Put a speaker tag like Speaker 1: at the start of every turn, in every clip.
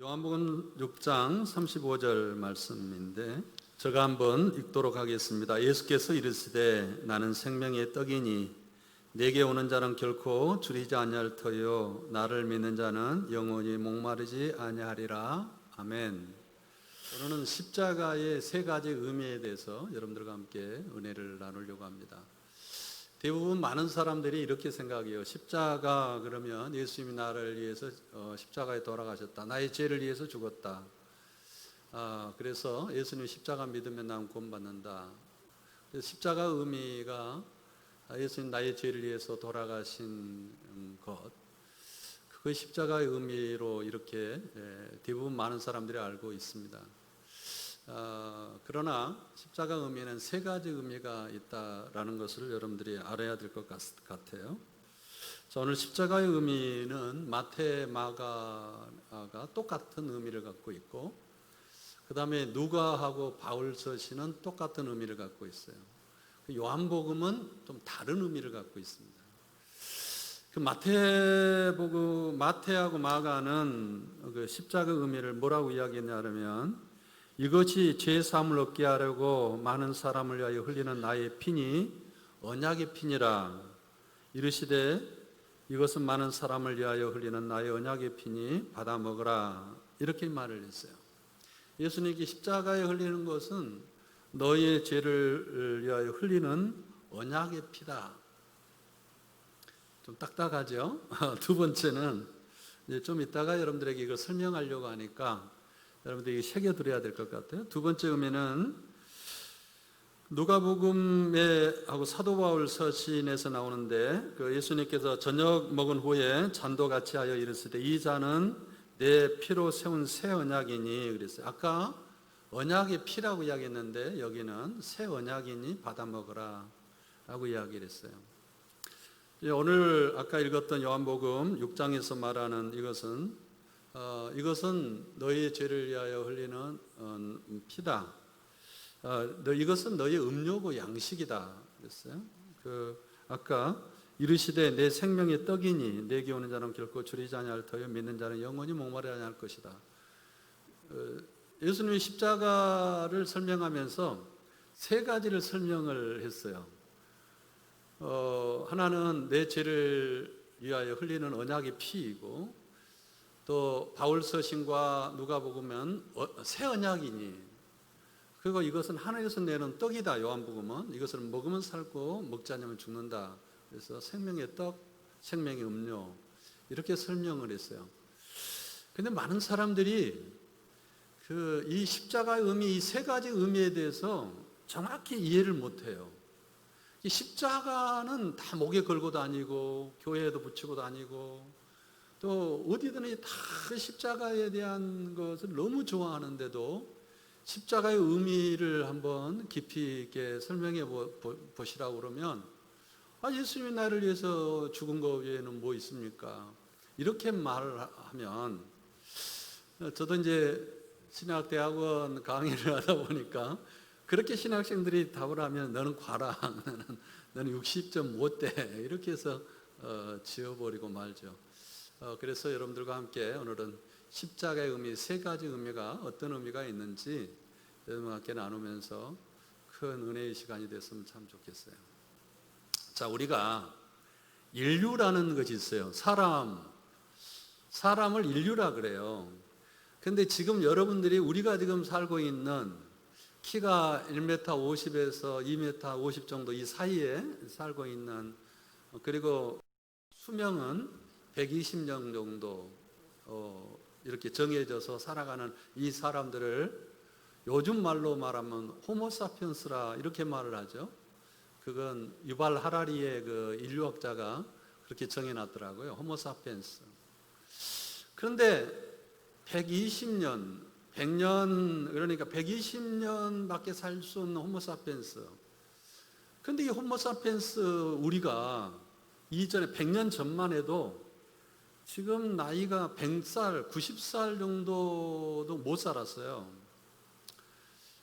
Speaker 1: 요한복음 6장 35절 말씀인데 제가 한번 읽도록 하겠습니다. 예수께서 이르시되 나는 생명의 떡이니 내게 오는 자는 결코 줄이지 아니할 터요 나를 믿는 자는 영원히 목마르지 아니하리라. 아멘. 오늘은 십자가의 세 가지 의미에 대해서 여러분들과 함께 은혜를 나누려고 합니다. 대부분 많은 사람들이 이렇게 생각해요. 십자가 그러면 예수님이 나를 위해서 십자가에 돌아가셨다. 나의 죄를 위해서 죽었다. 그래서 예수님 십자가 믿으면 난 구원받는다. 십자가 의미가 예수님 나의 죄를 위해서 돌아가신 것, 그 십자가의 의미로 이렇게 대부분 많은 사람들이 알고 있습니다. 그러나 십자가 의미는 세 가지 의미가 있다라는 것을 여러분들이 알아야 될 것 같아요. 자, 오늘 십자가의 의미는 마태, 마가가 똑같은 의미를 갖고 있고, 그 다음에 누가하고 바울 서신은 똑같은 의미를 갖고 있어요. 요한복음은 좀 다른 의미를 갖고 있습니다. 그 마태하고 마가는 그 십자가 의미를 뭐라고 이야기했냐면, 이것이 죄 사함을 얻게 하려고 많은 사람을 위하여 흘리는 나의 피니 언약의 피니라. 이르시되 이것은 많은 사람을 위하여 흘리는 나의 언약의 피니 받아 먹으라. 이렇게 말을 했어요. 예수님께 십자가에 흘리는 것은 너희의 죄를 위하여 흘리는 언약의 피다. 좀 딱딱하죠? 두 번째는 이제 좀 이따가 여러분들에게 이걸 설명하려고 하니까 여러분들이 새겨드려야 될 것 같아요. 두 번째 의미는 누가복음에 하고 사도 바울 서신에서 나오는데, 그 예수님께서 저녁 먹은 후에 잔도같이 하여 이르시되 이 잔은 내 피로 세운 새 언약이니 그랬어요. 아까 언약의 피라고 이야기했는데 여기는 새 언약이니 받아 먹으라 라고 이야기를 했어요. 오늘 아까 읽었던 요한복음 6장에서 말하는 이것은 너희의 죄를 위하여 흘리는 피다. 이것은 너희의 음료고 양식이다. 그랬어요. 아까 이르시되 내 생명의 떡이니 내게 오는 자는 결코 줄이지 아니할 터요 믿는 자는 영원히 목마르지 아니할 것이다. 예수님이 십자가를 설명하면서 세 가지를 설명을 했어요. 하나는 내 죄를 위하여 흘리는 언약의 피이고, 또 바울 서신과 누가복음은 새 언약이니, 그리고 이것은 하늘에서 내는 떡이다. 요한복음은 이것을 먹으면 살고 먹지 않으면 죽는다. 그래서 생명의 떡, 생명의 음료 이렇게 설명을 했어요. 근데 많은 사람들이 이 십자가의 의미, 이 세 가지 의미에 대해서 정확히 이해를 못해요. 이 십자가는 다 목에 걸고 다니고 교회에도 붙이고 다니고 또 어디든 다 십자가에 대한 것을 너무 좋아하는데도 십자가의 의미를 한번 깊이 있게 설명해 보시라고 그러면 예수님이 나를 위해서 죽은 것 외에는 뭐 있습니까? 이렇게 말을 하면, 저도 이제 신학대학원 강의를 하다 보니까 그렇게 신학생들이 답을 하면 너는 과라, 너는 60점 못 돼, 이렇게 해서 지워버리고 말죠. 그래서 여러분들과 함께 오늘은 십자가의 의미, 세 가지 의미가 어떤 의미가 있는지 여러분과 함께 나누면서 큰 은혜의 시간이 됐으면 참 좋겠어요. 자, 우리가 인류라는 것이 있어요. 사람을 인류라 그래요. 근데 지금 여러분들이 우리가 지금 살고 있는 키가 1m 50에서 2m 50 정도 이 사이에 살고 있는, 그리고 수명은 120년 정도 이렇게 정해져서 살아가는 이 사람들을 요즘 말로 말하면 호모사피엔스라 이렇게 말을 하죠. 그건 유발 하라리의 그 인류학자가 그렇게 정해놨더라고요. 호모사피엔스. 그런데 120년, 100년, 그러니까 120년밖에 살 수 없는 호모사피엔스. 그런데 이 호모사피엔스 우리가 이전에 100년 전만 해도 지금 나이가 100살, 90살 정도도 못 살았어요.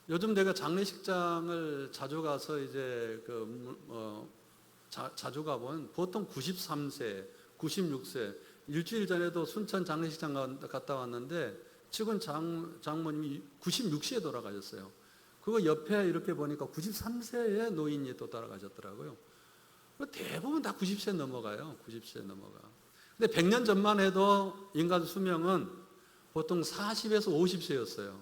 Speaker 1: 요즘 내가 장례식장을 자주 가서 이제 자주 가본 보통 93세, 96세, 일주일 전에도 순천 장례식장 갔다 왔는데 최근 장모님이 96세에 돌아가셨어요. 그거 옆에 이렇게 보니까 93세의 노인이 또 돌아가셨더라고요. 대부분 다 90세 넘어가요. 90세 넘어가. 근데 100년 전만 해도 인간 수명은 보통 40에서 50세였어요.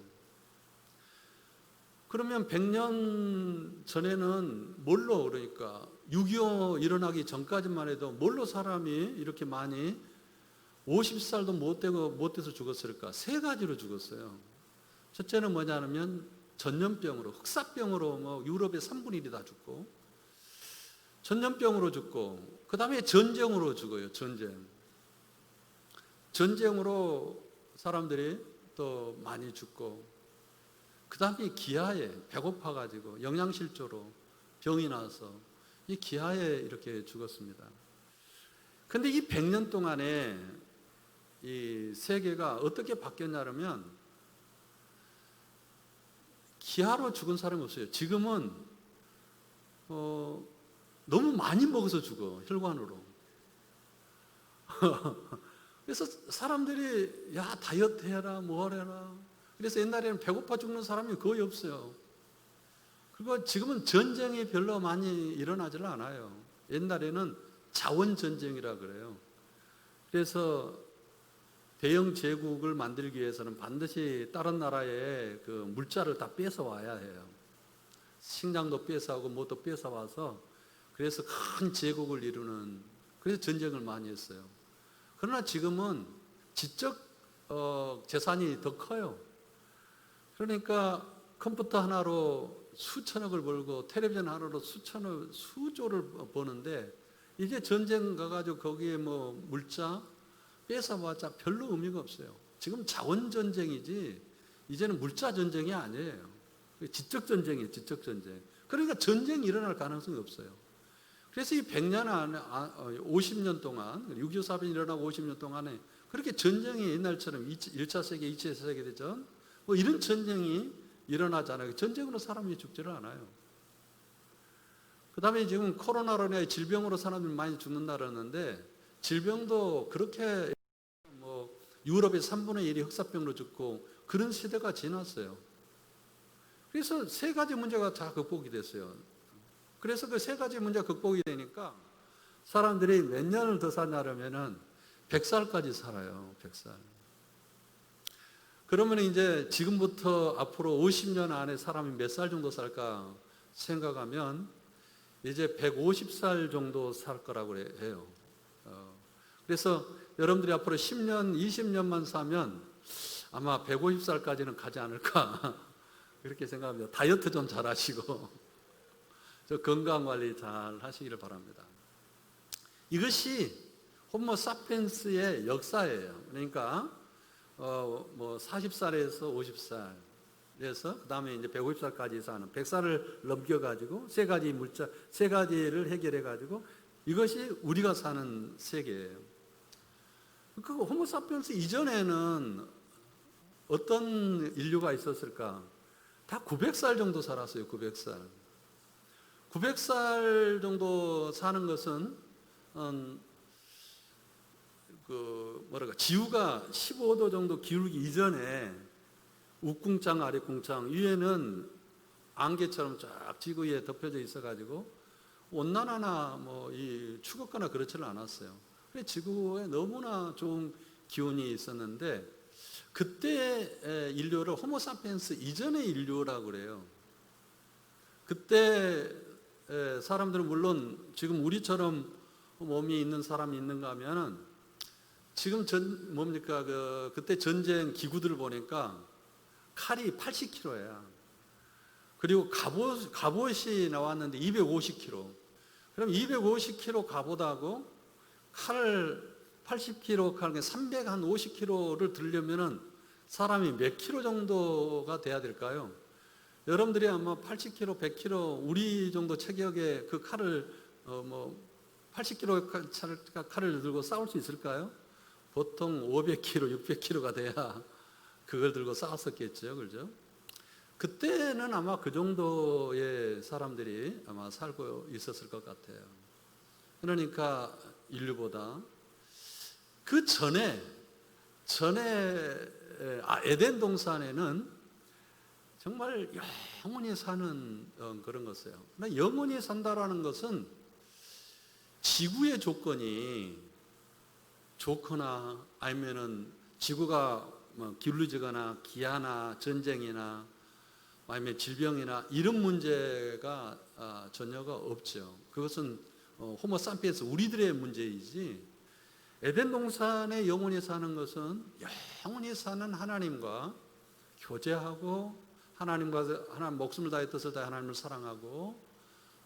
Speaker 1: 그러면 100년 전에는 뭘로, 그러니까 6.25 일어나기 전까지만 해도 뭘로 사람이 이렇게 많이 50살도 못 돼서 죽었을까? 세 가지로 죽었어요. 첫째는 뭐냐면 전염병으로, 흑사병으로 뭐 유럽의 3분의 1이 다 죽고, 전염병으로 죽고, 그 다음에 전쟁으로 죽어요. 전쟁으로 사람들이 또 많이 죽고, 그 다음에 기아에 배고파가지고 영양실조로 병이 나서 이 기아에 이렇게 죽었습니다. 근데 이 100년 동안에 이 세계가 어떻게 바뀌었냐면 기아로 죽은 사람이 없어요. 지금은 너무 많이 먹어서 죽어, 혈관으로. 그래서 사람들이 야 다이어트 해라 뭐 해라. 그래서 옛날에는 배고파 죽는 사람이 거의 없어요. 그리고 지금은 전쟁이 별로 많이 일어나질 않아요. 옛날에는 자원전쟁이라 그래요. 그래서 대영 제국을 만들기 위해서는 반드시 다른 나라의 그 물자를 다 뺏어와야 해요. 식량도 뺏어오고 뭐도 뺏어와서, 그래서 큰 제국을 이루는, 그래서 전쟁을 많이 했어요. 그러나 지금은 지적 재산이 더 커요. 그러니까 컴퓨터 하나로 수천억을 벌고 텔레비전 하나로 수조를 버는데, 이제 전쟁 가가지고 거기에 뭐 물자 뺏어봤자 별로 의미가 없어요. 지금 자원전쟁이지 이제는 물자 전쟁이 아니에요. 지적 전쟁이에요. 지적 전쟁. 그러니까 전쟁이 일어날 가능성이 없어요. 그래서 이 100년 안에 50년 동안 6.25 사변이 일어나고 50년 동안에 그렇게 전쟁이 옛날처럼 1차 세계, 2차 세계대전 뭐 이런 전쟁이 일어나잖아요. 전쟁으로 사람이 죽지를 않아요. 그 다음에 지금 코로나로 인해 질병으로 사람들이 많이 죽는다 그러는데, 질병도 그렇게 뭐 유럽의 3분의 1이 흑사병으로 죽고 그런 시대가 지났어요. 그래서 세 가지 문제가 다 극복이 됐어요. 그래서 그 세 가지 문제가 극복이 되니까 사람들이 몇 년을 더 사냐면은 100살까지 살아요. 100살. 그러면 이제 지금부터 앞으로 50년 안에 사람이 몇 살 정도 살까 생각하면 이제 150살 정도 살 거라고 해요. 그래서 여러분들이 앞으로 10년, 20년만 사면 아마 150살까지는 가지 않을까 그렇게 생각합니다. 다이어트 좀 잘 하시고 저 건강관리 잘 하시기를 바랍니다. 이것이 호모 사피엔스의 역사예요. 그러니까 뭐 40살에서 50살, 그래서 그 다음에 이제 150살까지 사는, 100살을 넘겨가지고 세 가지 물자, 세 가지를 해결해가지고 이것이 우리가 사는 세계예요. 그 호모 사피엔스 이전에는 어떤 인류가 있었을까? 다 900살 정도 살았어요. 900살. 900살 정도 사는 것은 지구가 15도 정도 기울기 이전에 욱궁창, 아래궁창 위에는 안개처럼 쫙 지구에 덮여져 있어가지고 온난화나 뭐 추웠거나 그렇지는 않았어요. 그래서 지구에 너무나 좋은 기온이 있었는데, 그때 인류를 호모사피엔스 이전의 인류라고 그래요. 그때 사람들은 물론 지금 우리처럼 몸이 있는 사람이 있는가 하면은, 지금 그때 전쟁 기구들을 보니까 칼이 80kg야. 그리고 갑옷이 나왔는데 250kg. 그럼 250kg 갑옷하고 칼을 80kg 칼, 350kg를 들려면은 사람이 몇 킬로 정도가 돼야 될까요? 여러분들이 아마 80kg, 100kg 우리 정도 체격의 그 칼을 80kg 칼을 들고 싸울 수 있을까요? 보통 500kg, 600kg가 돼야 그걸 들고 싸웠었겠죠, 그렇죠? 그때는 아마 그 정도의 사람들이 아마 살고 있었을 것 같아요. 그러니까 인류보다 그 전에 에덴 동산에는 정말 영원히 사는 그런 것이에요. 영원히 산다라는 것은 지구의 조건이 좋거나 아니면은 지구가 기울어지거나 기아나 전쟁이나 아니면 질병이나 이런 문제가 전혀가 없죠. 그것은 호모 사피엔스 우리들의 문제이지, 에덴 동산에 영원히 사는 것은 영원히 사는 하나님과 교제하고 하나님 목숨을 다해 뜻을 다해 하나님을 사랑하고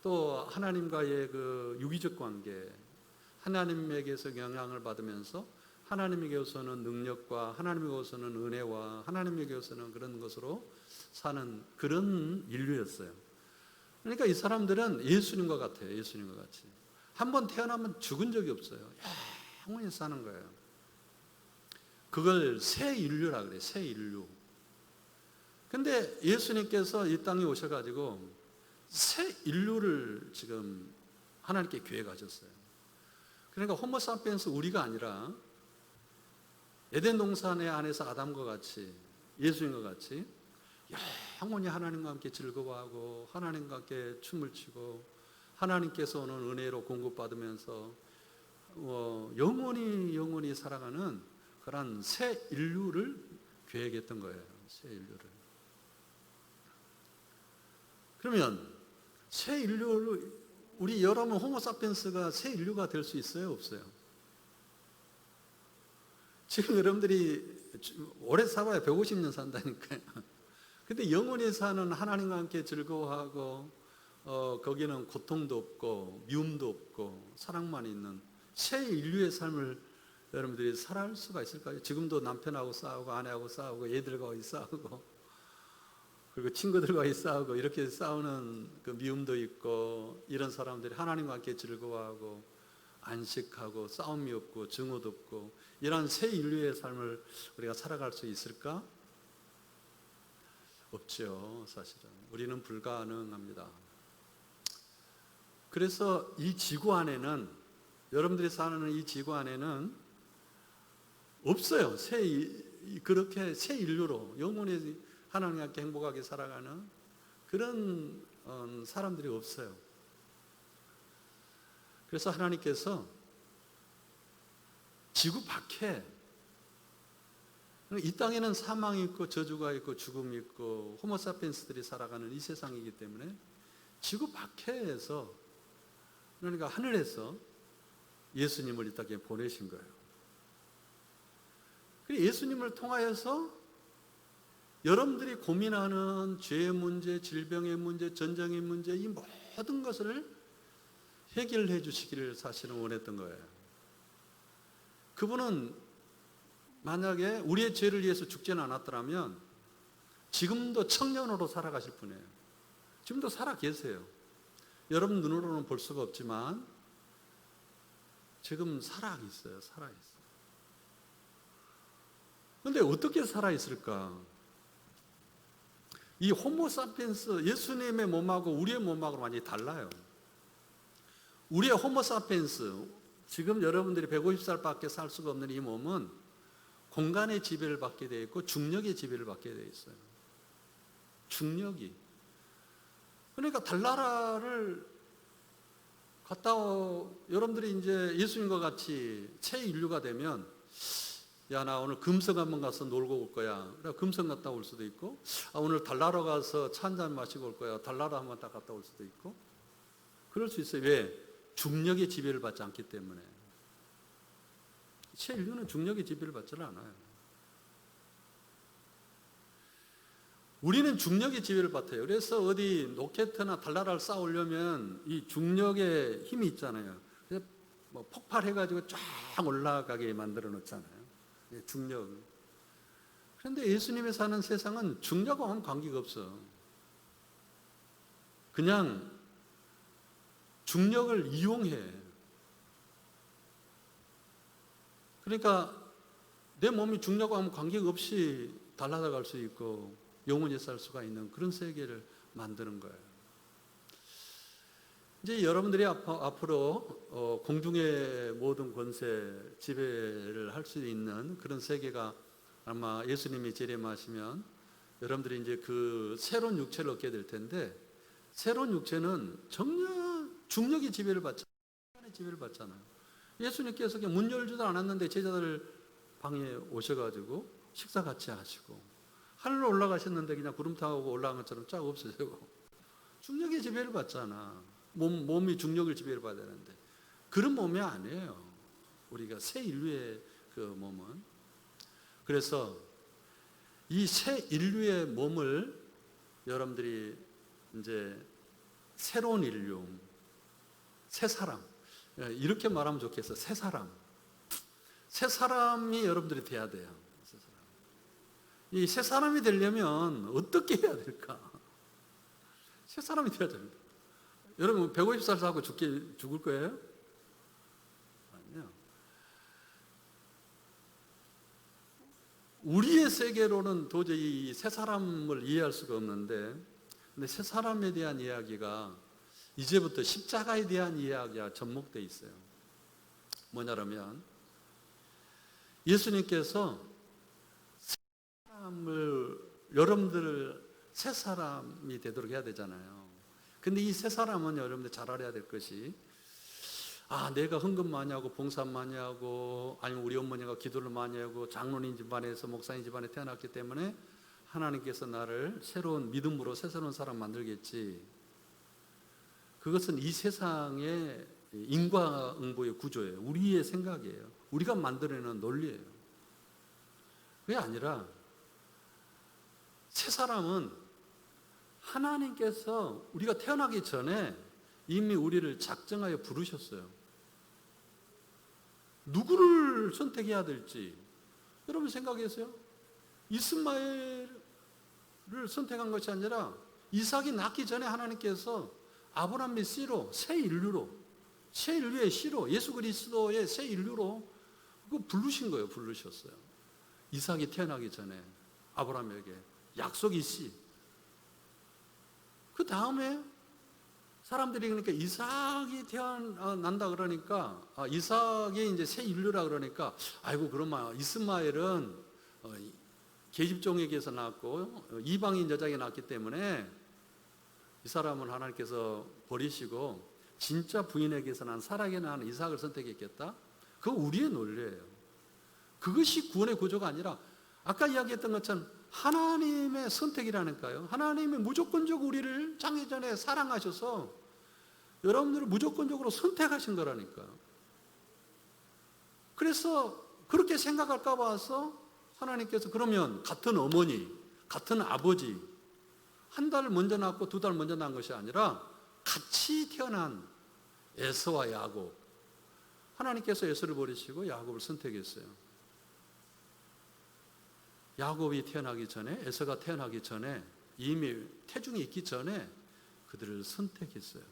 Speaker 1: 또 하나님과의 그 유기적 관계, 하나님에게서 영향을 받으면서 하나님에게서는 능력과 하나님에게서는 은혜와 하나님에게서는 그런 것으로 사는 그런 인류였어요. 그러니까 이 사람들은 예수님과 같아요. 예수님과 같이 한번 태어나면 죽은 적이 없어요. 영원히 사는 거예요. 그걸 새 인류라 그래요. 새 인류. 근데 예수님께서 이 땅에 오셔가지고 새 인류를 지금 하나님께 계획하셨어요. 그러니까 호모 사피엔스 우리가 아니라 에덴 동산의 안에서 아담과 같이 예수님과 같이 영원히 하나님과 함께 즐거워하고 하나님과 함께 춤을 추고 하나님께서 오는 은혜로 공급받으면서 영원히 살아가는 그런 새 인류를 계획했던 거예요. 새 인류를. 그러면 새 인류를 우리 여러분 호모 사피엔스가 새 인류가 될 수 있어요? 없어요? 지금 여러분들이 오래 살아야 150년 산다니까요. 근데 영원히 사는 하나님과 함께 즐거워하고 거기는 고통도 없고 미움도 없고 사랑만 있는 새 인류의 삶을 여러분들이 살아갈 수가 있을까요? 지금도 남편하고 싸우고 아내하고 싸우고 애들과 싸우고 그리고 친구들과 싸우고 이렇게 싸우는 그 미움도 있고 이런 사람들이 하나님과 함께 즐거워하고 안식하고 싸움이 없고 증오도 없고 이런 새 인류의 삶을 우리가 살아갈 수 있을까? 없죠. 사실은 우리는 불가능합니다. 그래서 이 지구 안에는 여러분들이 사는 이 지구 안에는 없어요. 그렇게 새 인류로 영원히 하나님과 함께 행복하게 살아가는 그런 사람들이 없어요. 그래서 하나님께서 지구 밖에 이 땅에는 사망이 있고 저주가 있고 죽음이 있고 호모 사피엔스들이 살아가는 이 세상이기 때문에 지구 밖에서 그러니까 하늘에서 예수님을 이 땅에 보내신 거예요. 예수님을 통하여서 여러분들이 고민하는 죄의 문제, 질병의 문제, 전쟁의 문제 이 모든 것을 해결해 주시기를 사실은 원했던 거예요. 그분은 만약에 우리의 죄를 위해서 죽지는 않았더라면 지금도 청년으로 살아가실 분이에요. 지금도 살아 계세요. 여러분 눈으로는 볼 수가 없지만 지금 살아 있어요. 살아 있어요. 그런데 어떻게 살아 있을까? 이 호모 사피엔스 예수님의 몸하고 우리의 몸하고 완전히 달라요. 우리의 호모 사피엔스 지금 여러분들이 150살밖에 살 수가 없는 이 몸은 공간의 지배를 받게 되어 있고 중력의 지배를 받게 되어 있어요. 중력이. 그러니까 달나라를 여러분들이 이제 예수님과 같이 새 인류가 되면 야, 나 오늘 금성 한번 가서 놀고 올 거야. 그래 금성 갔다 올 수도 있고, 오늘 달나라 가서 차 한잔 마시고 올 거야. 달나라 한번 딱 갔다 올 수도 있고, 그럴 수 있어요. 왜? 중력의 지배를 받지 않기 때문에. 새 인류는 중력의 지배를 받지는 않아요. 우리는 중력의 지배를 받아요. 그래서 어디 로켓이나 달나라를 쌓으려면 이 중력의 힘이 있잖아요. 그래서 뭐 폭발해가지고 쫙 올라가게 만들어 놓잖아요. 중력. 그런데 예수님이 사는 세상은 중력과는 관계가 없어. 그냥 중력을 이용해. 그러니까 내 몸이 중력과 관계가 없이 달라갈 수 있고 영원히 살 수가 있는 그런 세계를 만드는 거예요. 이제 여러분들이 앞으로 공중의 모든 권세 지배를 할 수 있는 그런 세계가 아마 예수님이 재림하시면 여러분들이 이제 그 새로운 육체를 얻게 될 텐데, 새로운 육체는 정말 중력의 지배를 받잖아요. 시간의 지배를 받잖아요. 예수님께서 그냥 문 열지도 않았는데 제자들 방에 오셔가지고 식사 같이 하시고, 하늘로 올라가셨는데 그냥 구름 타고 올라간 것처럼 쫙 없어지고, 중력의 지배를 받잖아. 몸이 중력을 지배를 받아야 되는데 그런 몸이 아니에요. 우리가 새 인류의 그 몸은. 그래서 이 새 인류의 몸을 여러분들이 이제 새로운 인류, 새 사람, 이렇게 말하면 좋겠어. 새 사람. 새 사람이 여러분들이 돼야 돼요. 새 사람. 이 새 사람이 되려면 어떻게 해야 될까? 새 사람이 돼야 됩니다. 여러분 150살 사고 죽을 거예요? 아니요. 우리의 세계로는 도저히 새 사람을 이해할 수가 없는데, 근데 새 사람에 대한 이야기가 이제부터 십자가에 대한 이야기가 접목되어 있어요. 뭐냐면 예수님께서 새 사람을, 여러분들을 새 사람이 되도록 해야 되잖아요. 근데 이 새 사람은 여러분들 잘 알아야 될 것이, 내가 헌금 많이 하고 봉사 많이 하고, 아니면 우리 어머니가 기도를 많이 하고 장로님 집안에서 목사님 집안에 태어났기 때문에 하나님께서 나를 새로운 믿음으로 새로운 사람 만들겠지. 그것은 이 세상의 인과응보의 구조예요. 우리의 생각이에요. 우리가 만들어내는 논리예요. 그게 아니라 새 사람은 하나님께서 우리가 태어나기 전에 이미 우리를 작정하여 부르셨어요. 누구를 선택해야 될지 여러분 생각했어요? 이스마엘을 선택한 것이 아니라 이삭이 낳기 전에 하나님께서 아브라함의 씨로, 새 인류로, 새 인류의 씨로, 예수 그리스도의 새 인류로 그거 부르신 거예요. 부르셨어요. 이삭이 태어나기 전에 아브라함에게 약속의 씨. 그 다음에 사람들이 그러니까 이삭이 태어난다 그러니까, 이삭이 이제 새 인류라 그러니까, 아이고 그러면 이스마엘은 계집종에게서 낳았고 이방인 여자에게 낳았기 때문에 이 사람은 하나님께서 버리시고 진짜 부인에게서 난 사라에게 낳은 이삭을 선택했겠다. 그거 우리의 논리예요. 그것이 구원의 구조가 아니라 아까 이야기했던 것처럼 하나님의 선택이라니까요. 하나님이 무조건적으로 우리를 창세전에 사랑하셔서 여러분들을 무조건적으로 선택하신 거라니까요. 그래서 그렇게 생각할까 봐서 하나님께서 그러면 같은 어머니, 같은 아버지, 한 달 먼저 낳고 두 달 먼저 낳은 것이 아니라 같이 태어난 에서와 야곱, 하나님께서 에서를 버리시고 야곱을 선택했어요. 야곱이 태어나기 전에, 에서가 태어나기 전에, 이미 태중에 있기 전에 그들을 선택했어요.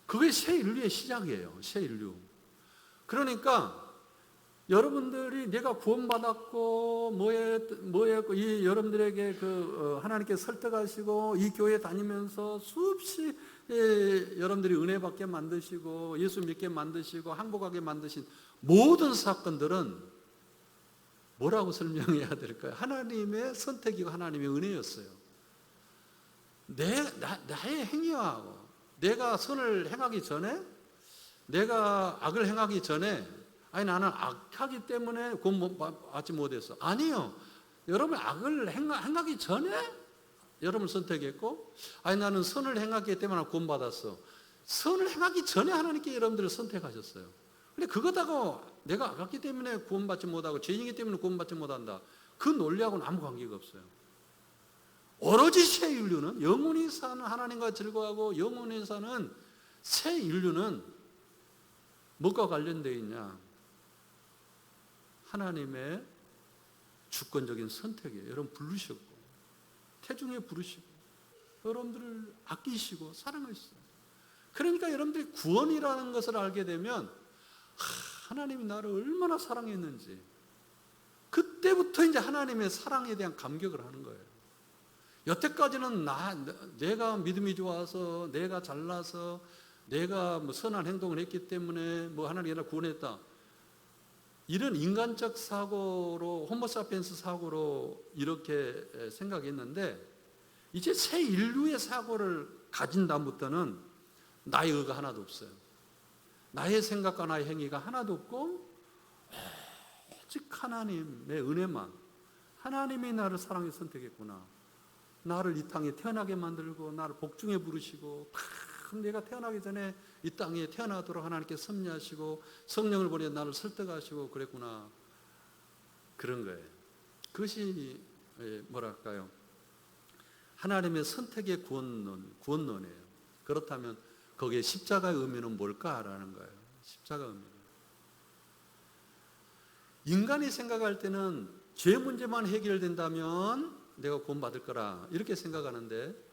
Speaker 1: 그게 새 인류의 시작이에요. 새 인류. 그러니까 여러분들이 내가 구원받았고 뭐했고 이 여러분들에게 하나님께서 설득하시고 이 교회 다니면서 수없이 여러분들이 은혜 받게 만드시고 예수 믿게 만드시고 행복하게 만드신 모든 사건들은 뭐라고 설명해야 될까요? 하나님의 선택이고 하나님의 은혜였어요. 나의 행위와 내가 선을 행하기 전에, 내가 악을 행하기 전에, 나는 악하기 때문에 구원 받지 못했어. 아니요. 여러분 악을 행하기 전에 여러분을 선택했고, 나는 선을 행하기 때문에 구원 받았어. 선을 행하기 전에 하나님께 여러분들을 선택하셨어요. 근데 그거다가 내가 악했기 때문에 구원받지 못하고 죄인이기 때문에 구원받지 못한다. 그 논리하고는 아무 관계가 없어요. 오로지 새 인류는, 영원히 사는 하나님과 즐거워하고 영원히 사는 새 인류는 뭐가 관련되어 있냐? 하나님의 주권적인 선택이에요. 여러분 부르셨고 태중에 부르시고 여러분들을 아끼시고 사랑하셨어요. 그러니까 여러분들이 구원이라는 것을 알게 되면 하나님이 나를 얼마나 사랑했는지, 그때부터 이제 하나님의 사랑에 대한 감격을 하는 거예요. 여태까지는 내가 믿음이 좋아서, 내가 잘나서, 내가 선한 행동을 했기 때문에 하나님이 나를 구원했다. 이런 인간적 사고로, 호모사피엔스 사고로 이렇게 생각했는데, 이제 새 인류의 사고를 가진 다음부터는 나의 의가 하나도 없어요. 나의 생각과 나의 행위가 하나도 없고 오직 하나님의 은혜만, 하나님이 나를 사랑해 선택했구나, 나를 이 땅에 태어나게 만들고 나를 복중에 부르시고 내가 태어나기 전에 이 땅에 태어나도록 하나님께 섭리하시고 성령을 보내 나를 설득하시고 그랬구나, 그런 거예요. 그것이 뭐랄까요, 하나님의 선택의 구원론이에요. 그렇다면 거기에 십자가의 의미는 뭘까라는 거예요. 십자가 의미. 인간이 생각할 때는 죄 문제만 해결된다면 내가 구원받을 거라 이렇게 생각하는데,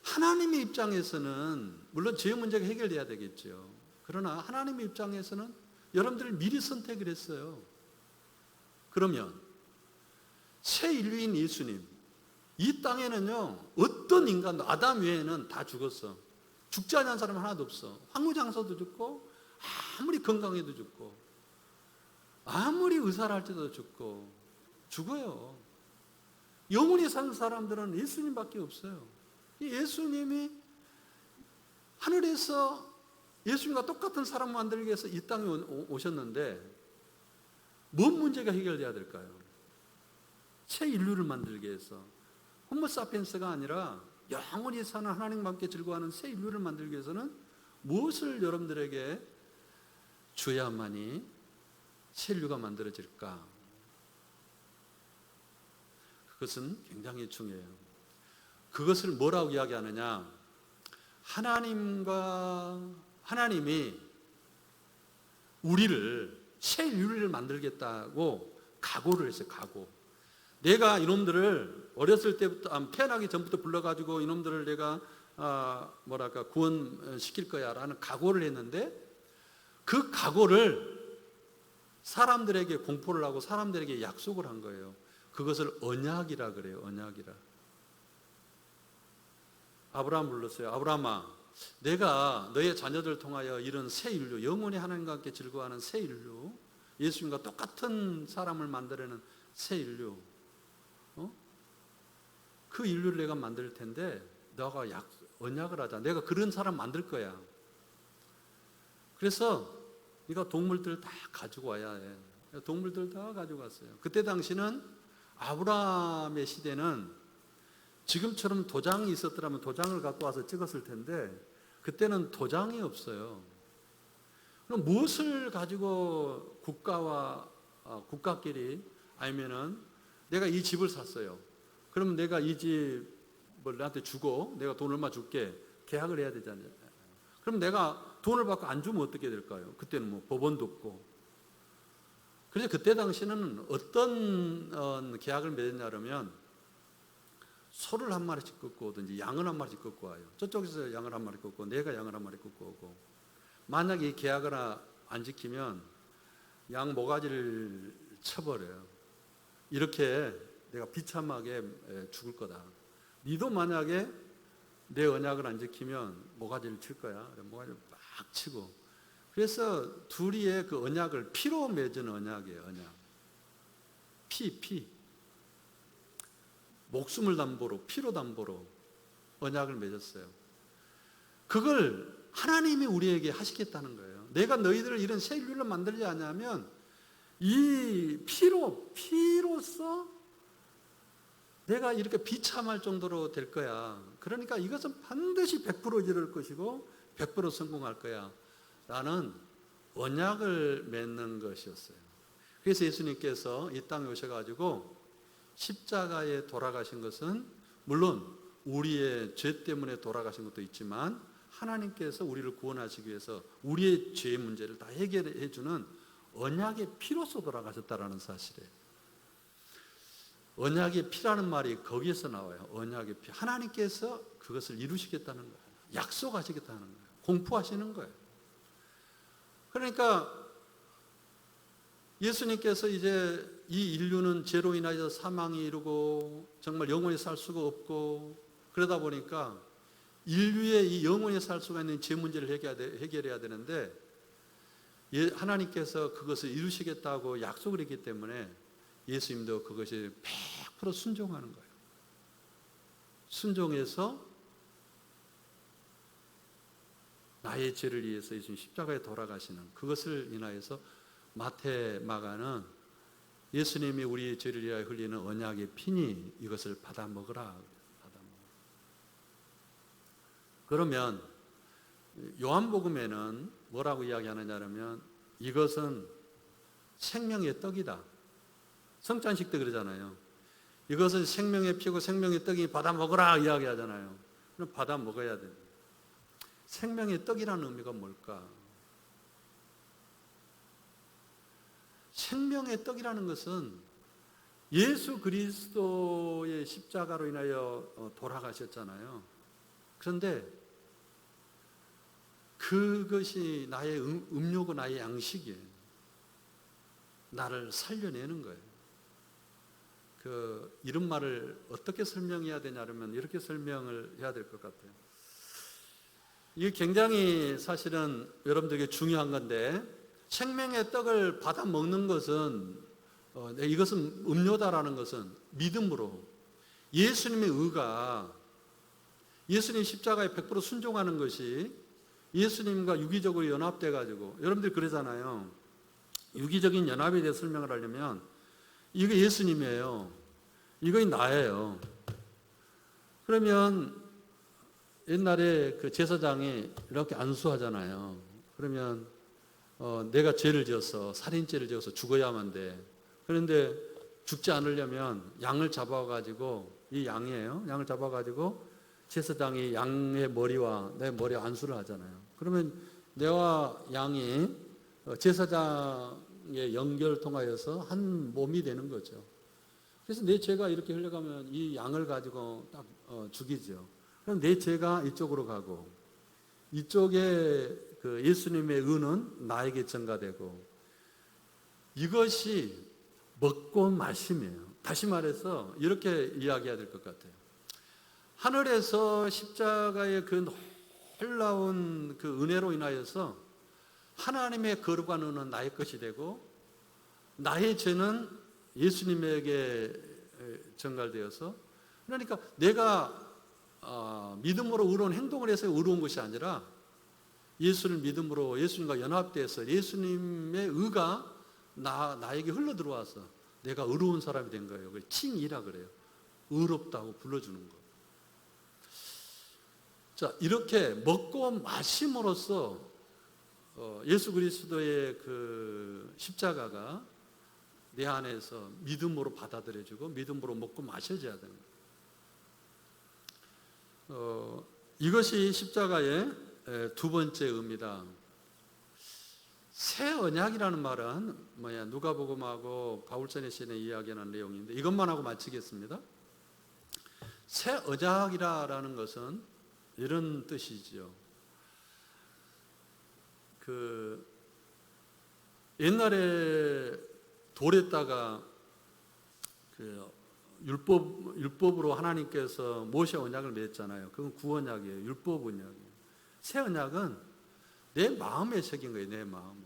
Speaker 1: 하나님의 입장에서는 물론 죄 문제가 해결돼야 되겠죠. 그러나 하나님의 입장에서는 여러분들을 미리 선택을 했어요. 그러면 새 인류인 예수님, 이 땅에는요 어떤 인간도, 아담 외에는 다 죽었어. 죽지 않은 사람 하나도 없어. 황무장서도 죽고, 아무리 건강해도 죽고, 아무리 의사를 할지도 죽고, 죽어요. 영원히 사는 사람들은 예수님밖에 없어요. 예수님이 하늘에서 예수님과 똑같은 사람 만들기 위해서 이 땅에 오셨는데 뭔 문제가 해결돼야 될까요? 새 인류를 만들기 위해서, 호모사피엔스가 아니라 영원히 사는 하나님과 함께 즐거워하는 새 인류를 만들기 위해서는 무엇을 여러분들에게 줘야만이 새 인류가 만들어질까? 그것은 굉장히 중요해요. 그것을 뭐라고 이야기하느냐? 하나님이 우리를 새 인류를 만들겠다고 각오를 했어요. 각오. 내가 이놈들을 어렸을 때부터, 태어나기 전부터 불러가지고 이놈들을 내가 구원시킬 거야 라는 각오를 했는데, 그 각오를 사람들에게 공포를 하고 사람들에게 약속을 한 거예요. 그것을 언약이라 그래요. 언약이라. 아브라함 불렀어요. 아브라함아, 내가 너의 자녀들을 통하여 이런 새 인류, 영원히 하나님과 함께 즐거워하는 새 인류, 예수님과 똑같은 사람을 만들어내는 새 인류, 그 인류를 내가 만들 텐데 너가 언약을 하자. 내가 그런 사람 만들 거야. 그래서 네가 동물들 다 가지고 와야 해. 동물들 다 가지고 왔어요. 그때 당시는, 아브라함의 시대는 지금처럼 도장이 있었더라면 도장을 갖고 와서 찍었을 텐데, 그때는 도장이 없어요. 그럼 무엇을 가지고 국가끼리, 아니면은 내가 이 집을 샀어요. 그러면 내가 이 집을 나한테 주고 내가 돈 얼마 줄게, 계약을 해야 되잖아요. 그럼 내가 돈을 받고 안 주면 어떻게 될까요? 그때는 뭐 법원도 없고. 그래서 그때 당시는 어떤 계약을 맺었냐면, 소를 한 마리씩 끊고 오든지 양을 한 마리씩 끊고 와요. 저쪽에서 양을 한 마리 끊고 내가 양을 한 마리 끊고 오고, 만약에 이 계약을 안 지키면 양 모가지를 쳐버려요. 이렇게 내가 비참하게 죽을 거다. 니도 만약에 내 언약을 안 지키면 모가지를 칠 거야. 모가지를 막 치고. 그래서 둘이의 그 언약을 피로 맺은 언약이에요. 언약. 피. 목숨을 담보로, 피로 담보로 언약을 맺었어요. 그걸 하나님이 우리에게 하시겠다는 거예요. 내가 너희들을 이런 새 인류를 만들지 않냐면 이 피로써 내가 이렇게 비참할 정도로 될 거야. 그러니까 이것은 반드시 100% 이룰 것이고 100% 성공할 거야 라는 언약을 맺는 것이었어요. 그래서 예수님께서 이 땅에 오셔가지고 십자가에 돌아가신 것은 물론 우리의 죄 때문에 돌아가신 것도 있지만, 하나님께서 우리를 구원하시기 위해서 우리의 죄의 문제를 다 해결해 주는 언약의 피로서 돌아가셨다라는 사실이에요. 언약의 피라는 말이 거기에서 나와요. 언약의 피. 하나님께서 그것을 이루시겠다는 거예요. 약속하시겠다는 거예요. 공포하시는 거예요. 그러니까 예수님께서 이제 이 인류는 죄로 인하여 사망이 이르고 정말 영원히 살 수가 없고, 그러다 보니까 인류의 이 영원히 살 수가 있는 죄 문제를 해결해야 되는데, 하나님께서 그것을 이루시겠다고 약속을 했기 때문에 예수님도 그것이 100% 순종하는 거예요. 순종해서 나의 죄를 위해서 예수님 십자가에 돌아가시는 그것을 인하여서 마태, 마가는 예수님이 우리의 죄를 위하여 흘리는 언약의 피니 이것을 받아 먹으라. 그러면 요한복음에는 뭐라고 이야기하느냐면 이것은 생명의 떡이다. 성찬식 때 그러잖아요. 이것은 생명의 피고 생명의 떡이 받아 먹으라 이야기하잖아요. 그럼 받아 먹어야 돼요. 생명의 떡이라는 의미가 뭘까? 생명의 떡이라는 것은 예수 그리스도의 십자가로 인하여 돌아가셨잖아요. 그런데 그것이 나의 음료고 나의 양식이에요. 나를 살려내는 거예요. 이런 말을 어떻게 설명해야 되냐면 이렇게 설명을 해야 될 것 같아요. 이게 굉장히 사실은 여러분들에게 중요한 건데 생명의 떡을 받아 먹는 것은 이것은 음료다라는 것은 믿음으로 예수님의 의가 예수님 십자가에 100% 순종하는 것이 예수님과 유기적으로 연합돼 가지고 여러분들 그러잖아요. 유기적인 연합에 대해 설명을 하려면 이거 예수님이에요. 이거 나예요. 그러면 옛날에 그 제사장이 이렇게 안수하잖아요. 그러면 내가 죄를 지어서 살인죄를 지어서 죽어야만 돼. 그런데 죽지 않으려면 양을 잡아가지고 이 양이에요. 양을 잡아가지고 제사장이 양의 머리와 내 머리에 안수를 하잖아요. 그러면 내와 양이 제사장의 연결을 통하여서 한 몸이 되는 거죠. 그래서 내 죄가 이렇게 흘러가면 이 양을 가지고 딱 죽이죠. 그럼 내 죄가 이쪽으로 가고 이쪽에 그 예수님의 의는 나에게 전가되고 이것이 먹고 마심이에요. 다시 말해서 이렇게 이야기해야 될 것 같아요. 하늘에서 십자가의 그 놀라운 그 은혜로 인하여서 하나님의 거룩한 의는 나의 것이 되고 나의 죄는 예수님에게 전갈되어서 그러니까 내가 믿음으로 의로운 행동을 해서 의로운 것이 아니라 예수를 믿음으로 예수님과 연합돼서 예수님의 의가 나에게 흘러 들어와서 내가 의로운 사람이 된 거예요. 그걸 칭이라 그래요. 의롭다고 불러주는 거. 자, 이렇게 먹고 마심으로써 예수 그리스도의 그 십자가가 내 안에서 믿음으로 받아들여지고 믿음으로 먹고 마셔져야 되는 거예요. 이것이 십자가의 두 번째 의미다. 새 언약이라는 말은 누가복음하고 바울전에 쓰는 이야기하는 내용인데 이것만 하고 마치겠습니다. 새 언약이라는 것은 이런 뜻이죠. 옛날에 돌에다가 율법으로 하나님께서 모세 언약을 맺었잖아요. 그건 구언약이에요. 율법 언약이에요. 새 언약은 내 마음에 새긴 거예요. 내 마음에.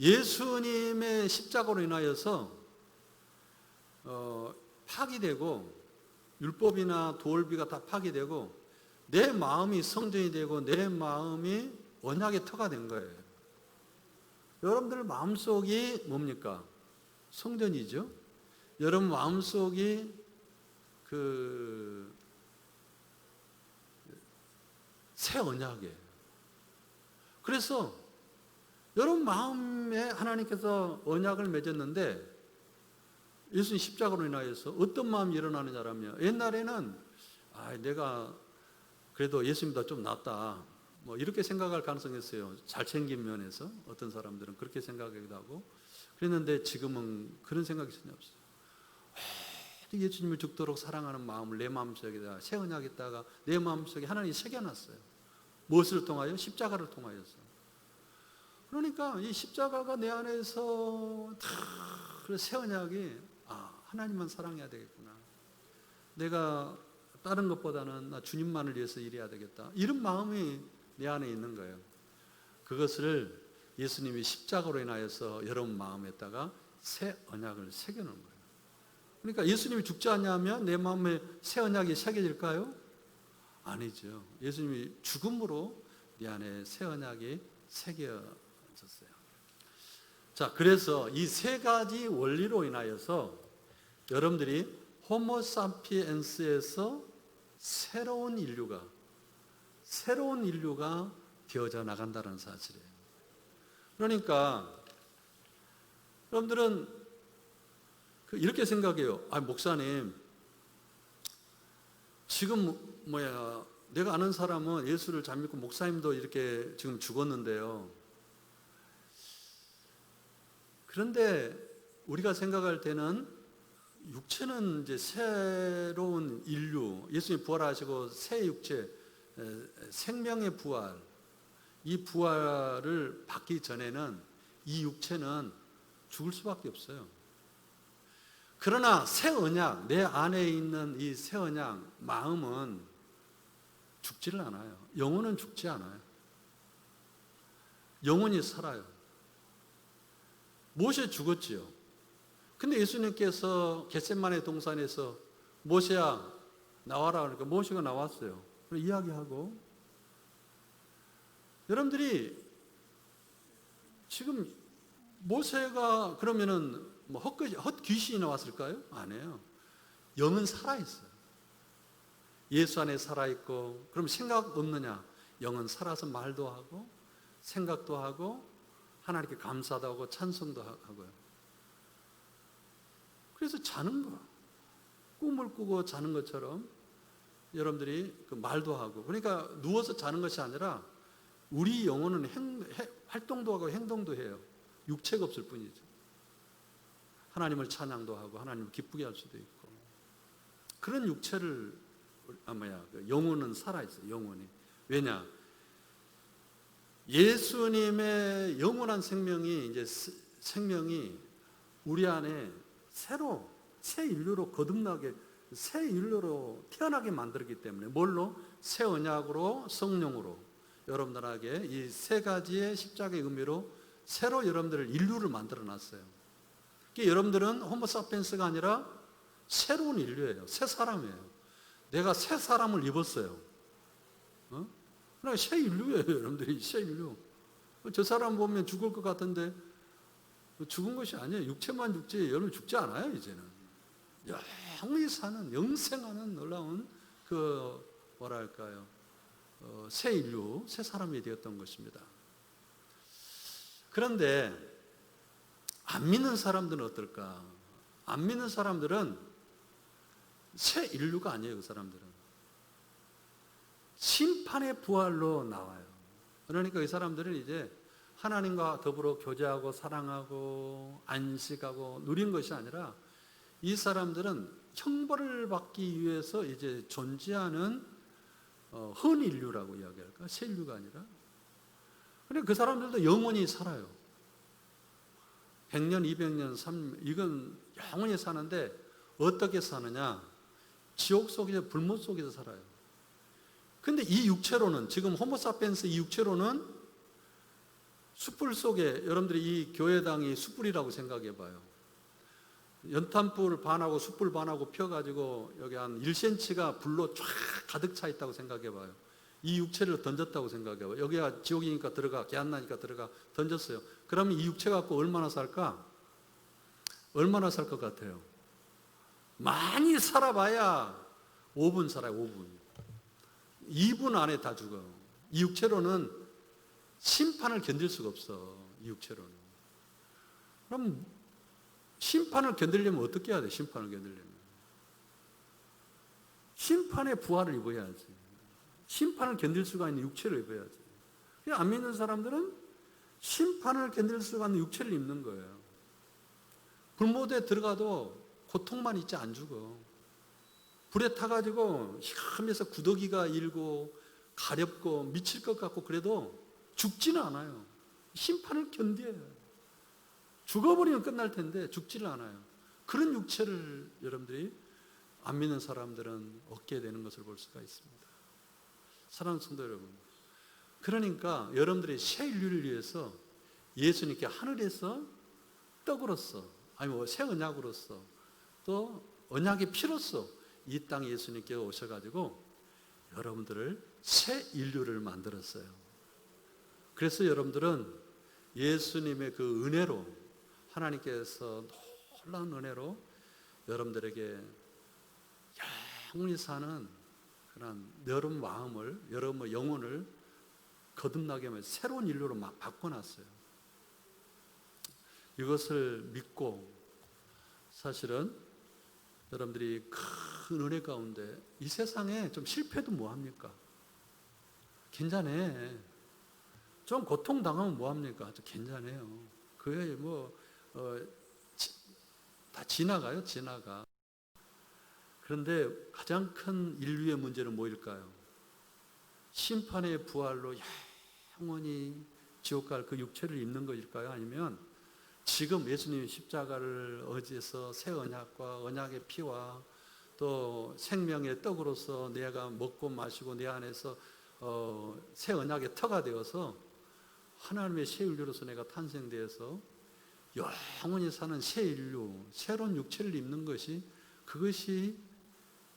Speaker 1: 예수님의 십자가로 인하여서 파기되고 율법이나 도울비가 다 파기되고 내 마음이 성전이 되고 내 마음이 언약의 터가 된 거예요. 여러분들 마음속이 뭡니까? 성전이죠. 여러분 마음속이 새 언약이에요. 그래서 여러분 마음에 하나님께서 언약을 맺었는데 예수님 십자가로 인하여서 어떤 마음이 일어나느냐라면 옛날에는 내가 그래도 예수님보다 좀 낫다 뭐 이렇게 생각할 가능성이 있어요. 잘생긴 면에서 어떤 사람들은 그렇게 생각하기도 하고 그랬는데 지금은 그런 생각이 전혀 없어요. 예수님을 죽도록 사랑하는 마음을 내 마음속에다 새 언약에다가 내 마음속에 하나님이 새겨놨어요. 무엇을 통하여? 십자가를 통하여서. 그러니까 이 십자가가 내 안에서 새 언약이 하나님만 사랑해야 되겠구나. 내가 다른 것보다는 나 주님만을 위해서 일해야 되겠다. 이런 마음이 내 안에 있는 거예요. 그것을 예수님이 십자가로 인하여서 여러분 마음에다가 새 언약을 새겨놓은 거예요. 그러니까 예수님이 죽지 않냐면 내 마음에 새 언약이 새겨질까요? 아니죠. 예수님이 죽음으로 내 안에 새 언약이 새겨졌어요. 자, 그래서 이 세 가지 원리로 인하여서 여러분들이 호모사피엔스에서 새로운 인류가 되어져 나간다는 사실이에요. 그러니까 여러분들은 이렇게 생각해요. 아, 목사님, 지금 내가 아는 사람은 예수를 잘 믿고 목사님도 이렇게 지금 죽었는데요. 그런데 우리가 생각할 때는 육체는 이제 새로운 인류, 예수님 부활하시고 새 육체, 생명의 부활, 이 부활을 받기 전에는 이 육체는 죽을 수밖에 없어요. 그러나 새 언약, 내 안에 있는 이 새 언약, 마음은 죽지를 않아요. 영혼은 죽지 않아요. 영혼이 살아요. 모세 죽었지요. 근데 예수님께서 겟세마네 동산에서 모세야 나와라 그러니까 모세가 나왔어요. 이야기하고, 여러분들이 지금 모세가 그러면은 헛귀신이 나왔을까요? 아니에요. 영은 살아있어요. 예수 안에 살아있고, 그럼 생각 없느냐? 영은 살아서 말도 하고 생각도 하고 하나님께 감사도 하고 찬송도 하고요. 그래서 자는 거야. 꿈을 꾸고 자는 것처럼 여러분들이 그 말도 하고, 그러니까 누워서 자는 것이 아니라 우리 영혼은 활동도 하고 행동도 해요. 육체가 없을 뿐이죠. 하나님을 찬양도 하고 하나님을 기쁘게 할 수도 있고, 그런 육체를 영혼은 살아있어요. 영혼이. 왜냐? 예수님의 영원한 생명이 우리 안에 새 인류로 거듭나게, 새 인류로 태어나게 만들었기 때문에, 뭘로? 새 언약으로, 성령으로 여러분들에게 이 세 가지의 십자가의 의미로 새로 여러분들을 인류를 만들어 놨어요. 그러니까 여러분들은 호모사피엔스가 아니라 새로운 인류예요. 새 사람이에요. 내가 새 사람을 입었어요. 그러니까 새 인류예요. 여러분들이 새 인류. 저 사람 보면 죽을 것 같은데 죽은 것이 아니에요. 육체만 죽지 여러분 죽지 않아요. 이제는 영원히 사는, 영생하는 놀라운 새 인류, 새 사람이 되었던 것입니다. 그런데 안 믿는 사람들은 어떨까? 안 믿는 사람들은 새 인류가 아니에요. 그 사람들은 심판의 부활로 나와요. 그러니까 이 사람들은 이제 하나님과 더불어 교제하고 사랑하고 안식하고 누린 것이 아니라, 이 사람들은 형벌을 받기 위해서 이제 존재하는 헌인류라고 이야기할까? 새 인류가 아니라. 그러니까 그 사람들도 영원히 살아요. 100년, 200년, 300년, 이건 영원히 사는데 어떻게 사느냐? 지옥 속에서, 불못 속에서 살아요. 근데 이 육체로는, 지금 호모사피엔스 이 육체로는 숯불 속에, 여러분들이 이 교회당이 숯불이라고 생각해 봐요. 연탄불 반하고 숯불 반하고 펴가지고 여기 한 1cm가 불로 쫙 가득 차 있다고 생각해 봐요. 이 육체를 던졌다고 생각해 봐요. 여기가 지옥이니까 들어가, 개안나니까 들어가, 던졌어요. 그러면 이 육체 갖고 얼마나 살까? 얼마나 살 것 같아요? 많이 살아봐야 5분 살아요. 5분. 2분 안에 다 죽어요. 이 육체로는 심판을 견딜 수가 없어. 이 육체로는. 그럼 심판을 견디려면 어떻게 해야 돼? 심판을 견디려면 심판의 부활을 입어야지. 심판을 견딜 수가 있는 육체를 입어야지. 안 믿는 사람들은 심판을 견딜 수가 있는 육체를 입는 거예요. 불못에 들어가도 고통만 있지 안 죽어. 불에 타가지고 휘감해서 구더기가 일고 가렵고 미칠 것 같고 그래도 죽지는 않아요. 심판을 견뎌요. 죽어버리면 끝날 텐데 죽지를 않아요. 그런 육체를 여러분들이 안 믿는 사람들은 얻게 되는 것을 볼 수가 있습니다. 사랑하는 성도 여러분, 그러니까 여러분들이 새 인류를 위해서 예수님께 하늘에서 떡으로서, 아니 뭐 새 언약으로서, 또 언약의 피로서 이 땅에 예수님께 오셔가지고 여러분들을 새 인류를 만들었어요. 그래서 여러분들은 예수님의 그 은혜로, 하나님께서 놀라운 은혜로 여러분들에게 영원히 사는 그런 여러분 마음을, 여러분 영혼을 거듭나게 하면 새로운 인류로 막 바꿔놨어요. 이것을 믿고 사실은 여러분들이 큰 은혜 가운데 이 세상에 좀 실패도 뭐합니까? 괜찮아. 좀 고통당하면 뭐합니까? 괜찮아요. 그게 다 지나가요, 지나가. 그런데 가장 큰 인류의 문제는 뭐일까요? 심판의 부활로 영원히 지옥 갈 그 육체를 입는 것일까요? 아니면 지금 예수님이 십자가를 의지해서 새 언약과 언약의 피와 또 생명의 떡으로서 내가 먹고 마시고 내 안에서 새 언약의 터가 되어서 하나님의 새 인류로서 내가 탄생되어서 영원히 사는 새 인류, 새로운 육체를 입는 것이, 그것이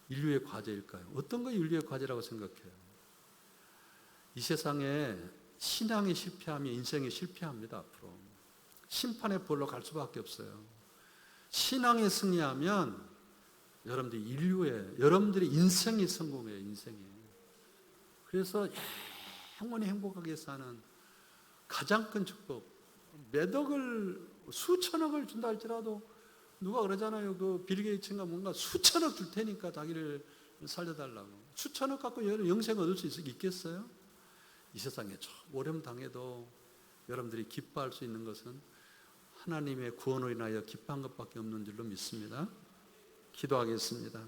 Speaker 1: 인류의 과제일까요? 어떤 거 인류의 과제라고 생각해요? 이 세상에 신앙이 실패하면 인생이 실패합니다. 앞으로 심판의 벌로 갈 수밖에 없어요. 신앙에 승리하면 여러분들의 인생이 성공해요. 인생이. 그래서 영원히 행복하게 사는 가장 큰 축복, 몇 억을, 수천억을 준다 할지라도 누가 그러잖아요. 그 빌 게이츠인가 뭔가 수천억 줄 테니까 자기를 살려달라고. 수천억 갖고 영생 얻을 수 있겠어요? 이 세상에 좀 오염 당해도 여러분들이 기뻐할 수 있는 것은 하나님의 구원으로 인하여 기뻐한 것밖에 없는 줄로 믿습니다. 기도하겠습니다.